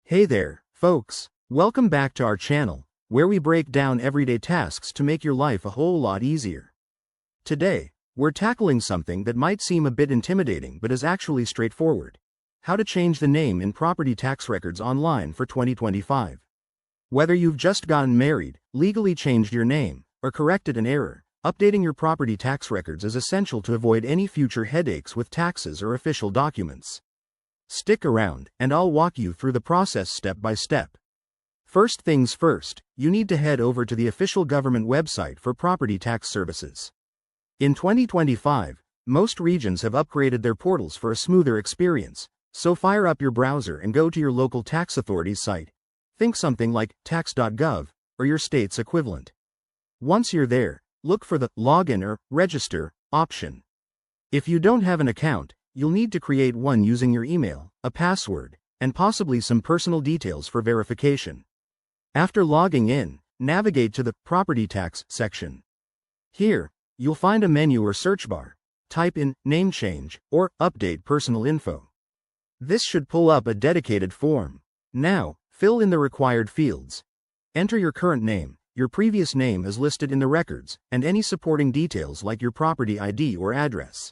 Hey there, folks. Welcome back to our channel, where we break down everyday tasks to make your life a whole lot easier. Today, we're tackling something that might seem a bit intimidating but is actually straightforward. How to change the name in property tax records online for 2025. Whether you've just gotten married, legally changed your name, or corrected an error, updating your property tax records is essential to avoid any future headaches with taxes or official documents. Stick around, and I'll walk you through the process step by step. First things first, you need to head over to the official government website for property tax services. In 2025, most regions have upgraded their portals for a smoother experience, so fire up your browser and go to your local tax authority's site. Think something like tax.gov, or your state's equivalent. Once you're there, look for the Login or Register option. If you don't have an account, you'll need to create one using your email, a password, and possibly some personal details for verification. After logging in, navigate to the Property Tax section. Here, you'll find a menu or search bar. Type in Name Change or Update Personal Info. This should pull up a dedicated form. Now, fill in the required fields. Enter your current name, your previous name as listed in the records, and any supporting details like your property ID or address.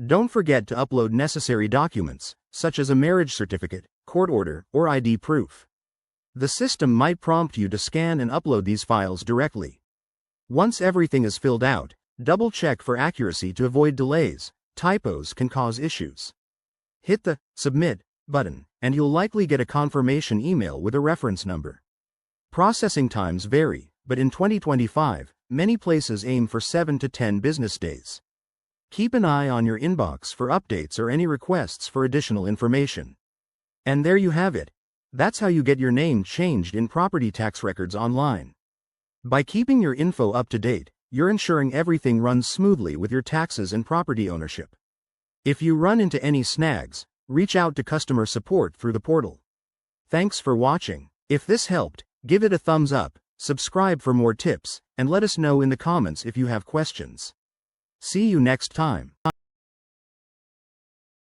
Don't forget to upload necessary documents, such as a marriage certificate, court order, or ID proof. The system might prompt you to scan and upload these files directly. Once everything is filled out, double-check for accuracy to avoid delays. Typos can cause issues. Hit the Submit button, and you'll likely get a confirmation email with a reference number. Processing times vary, but in 2025, many places aim for 7 to 10 business days. Keep an eye on your inbox for updates or any requests for additional information. And there you have it. That's how you get your name changed in property tax records online. By keeping your info up to date, you're ensuring everything runs smoothly with your taxes and property ownership. If you run into any snags, reach out to customer support through the portal. Thanks for watching. If this helped, give it a thumbs up, subscribe for more tips, and let us know in the comments if you have questions. See you next time.